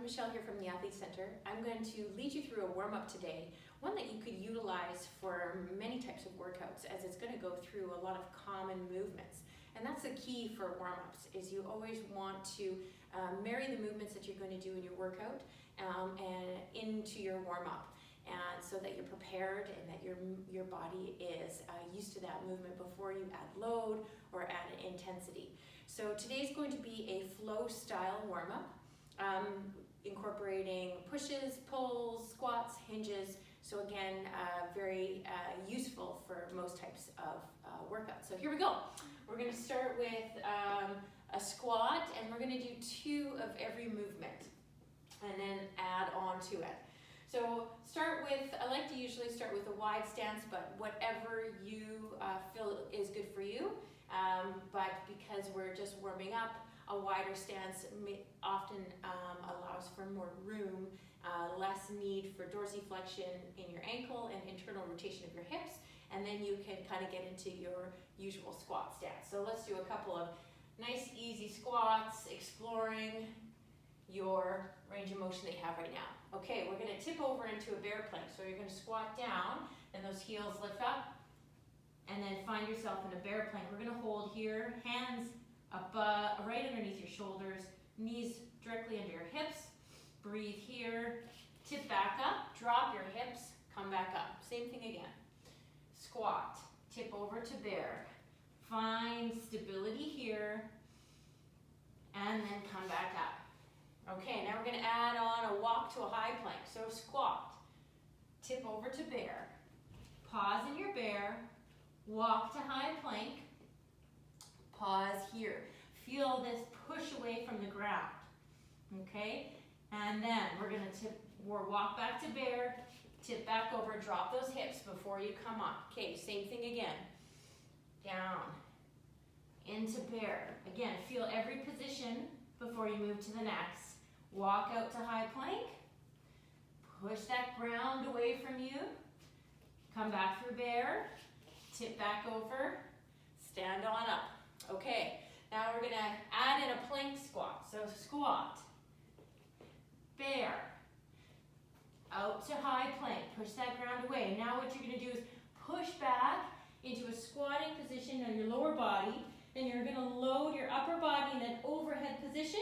Michelle here from the Athlete Center. I'm going to lead you through a warm-up today, one that you could utilize for many types of workouts, as it's going to go through a lot of common movements. And that's the key for warm-ups, is you always want to marry the movements that you're going to do in your workout and into your warm-up, and so that you're prepared and that your body is used to that movement before you add load or add intensity. So today's going to be a flow style warm-up, incorporating pushes, pulls, squats, hinges. So again, very useful for most types of workouts. So here we go. We're going to start with a squat, and we're going to do 2 of every movement and then add on to it. So I like to usually start with a wide stance, but whatever you feel is good for you. But because we're just warming up, a wider stance often allows for more room, less need for dorsiflexion in your ankle and internal rotation of your hips, and then you can kind of get into your usual squat stance. So let's do a couple of nice easy squats, exploring your range of motion that you have right now. Okay, we're going to tip over into a bear plank. So you're going to squat down, and those heels lift up, and then find yourself in a bear plank. We're going to hold here, hands up right underneath your shoulders, knees directly under your hips. Breathe here, tip back up, drop your hips, come back up. Same thing again. Squat, tip over to bear. Find stability here, and then come back up. Okay, now we're going to add on a walk to a high plank. So squat, tip over to bear, pause in your bear, walk to high plank, pause here. Feel this push away from the ground, okay? And then we're going to walk back to bear, tip back over, drop those hips before you come up. Okay, same thing again. Down, into bear. Again, feel every position before you move to the next. Walk out to high plank, push that ground away from you, come back through bear, tip back over, stand on up. Okay, now we're going to add in a plank squat. So squat, bear, out to high plank, push that ground away. Now what you're going to do is push back into a squatting position on your lower body, then you're going to load your upper body in that overhead position,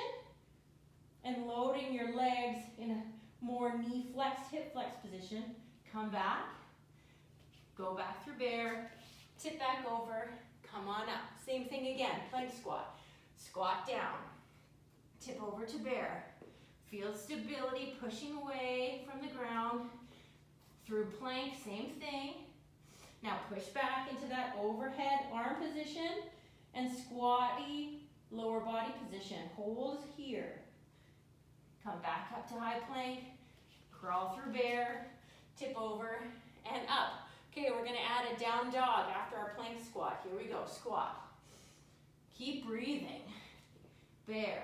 and loading your legs in a more knee flex, hip flex position. Come back, go back through bear, tip back over, come on up. Same thing again, plank squat. Squat down, tip over to bear. Feel stability pushing away from the ground. Through plank, same thing. Now push back into that overhead arm position and squatty lower body position. Hold here. Come back up to high plank, crawl through bear, tip over, and up. Okay, we're going to add a down dog after our plank squat. Here we go, squat. Keep breathing. Bear.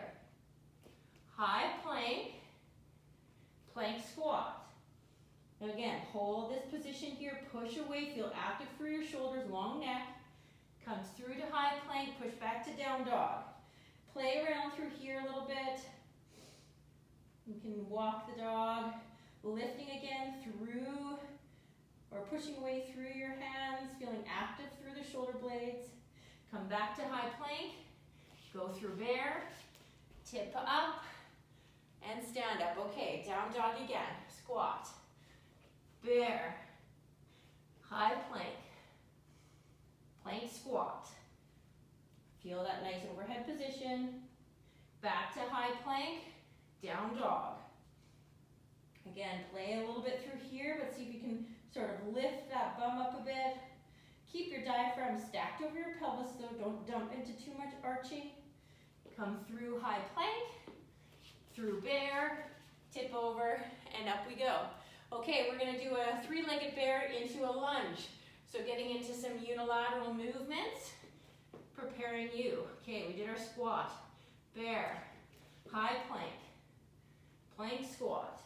High plank, plank squat. And again, hold this position here, push away, feel active through your shoulders, long neck. Comes through to high plank, push back to down dog. Play around through here a little bit. You can walk the dog, lifting again through, or pushing away through your hands, feeling active through the shoulder blades. Come back to high plank, go through bear, tip up, and stand up. Okay, down dog again, squat, bear, high plank, plank squat. Feel that nice overhead position. Back to high plank, down dog. Again, play a little bit through here, but see if you can sort of lift that bum up a bit. Keep your diaphragm stacked over your pelvis, so don't dump into too much arching. Come through high plank, through bear, tip over, and up we go. Okay, we're going to do a 3-legged bear into a lunge. So getting into some unilateral movements, preparing you. Okay, we did our squat, bear, high plank, plank squat,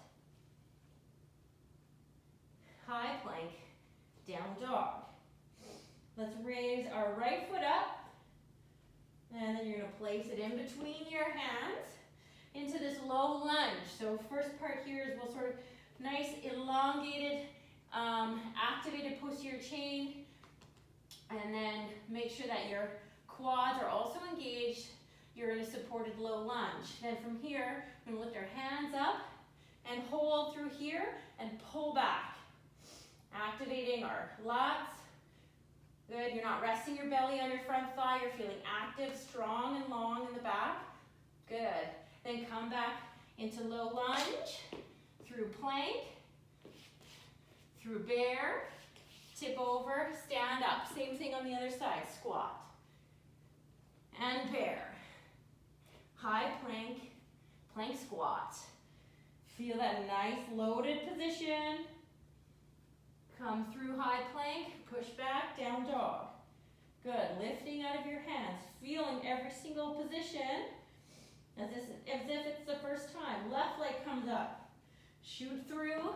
high plank, down dog. Let's raise our right foot up, and then you're going to place it in between your hands into this low lunge. So first part here is we'll sort of nice elongated, activated posterior chain, and then make sure that your quads are also engaged. You're in a supported low lunge. Then from here, we're gonna lift our hands up and hold through here and pull back. Activating our lats. Good, you're not resting your belly on your front thigh. You're feeling active, strong and long in the back. Good. Then come back into low lunge, through plank, through bear, tip over, stand up. Same thing on the other side, squat. And bear. High plank, plank squat. Feel that nice loaded position. Come through high plank, push back, down dog. Good, lifting out of your hands, feeling every single position as if it's the first time. Left leg comes up. Shoot through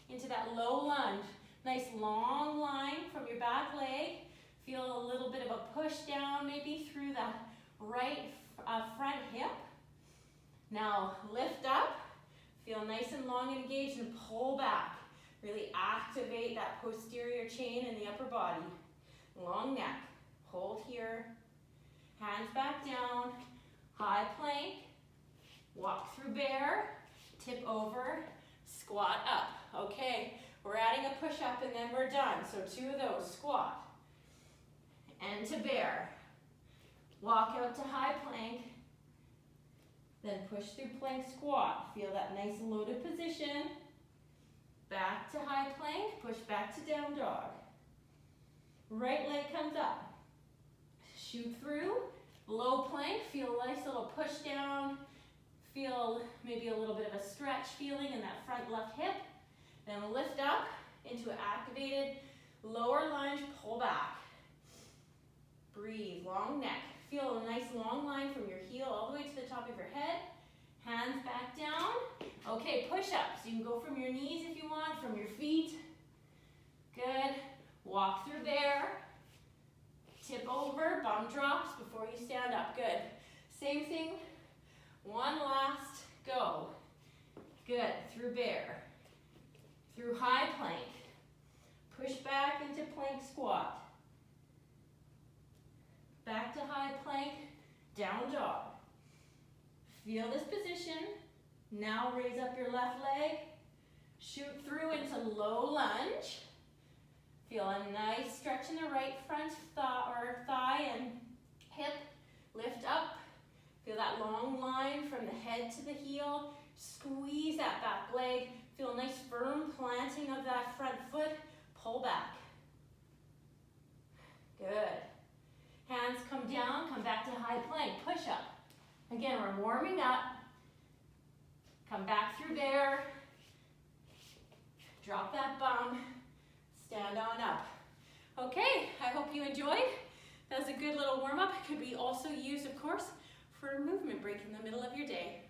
into that low lunge. Nice long line from your back leg. Feel a little bit of a push down maybe through that right front hip. Now lift up, feel nice and long and engaged, and pull back. Really activate that posterior chain in the upper body. Long neck, hold here, hands back down, high plank, walk through bear, tip over, squat up. Okay, we're adding a push up and then we're done. So 2 of those, squat and to bear. Walk out to high plank, then push through plank squat. Feel that nice loaded position. Back to high plank, push back to down dog. Right leg comes up. Shoot through, low plank, feel a nice little push down. Feel maybe a little bit of a stretch feeling in that front left hip. Then lift up into an activated lower lunge, pull back. Breathe, long neck. Feel a nice long line from your heel all the way to the top of your head. Hands back down. Okay, push-ups. You can go from your knees if you want, from your feet. Good. Walk through there. Tip over, bum drops before you stand up. Good. Same thing. One last go. Good. Through bear. Through high plank. Push back into plank squat. Back to high plank, down dog. Feel this position. Now raise up your left leg. Shoot through into low lunge. Feel a nice stretch in the right front thigh and hip. Lift up. Feel that long line from the head to the heel. Squeeze that back leg. Feel a nice firm planting of that front foot. Pull back. Good. Hands come down, come back to high plank, push up. Again, we're warming up. Come back through bear. Drop that bum. Stand on up. Okay, I hope you enjoyed. That was a good little warm up. It could be also used, of course, for a movement break in the middle of your day.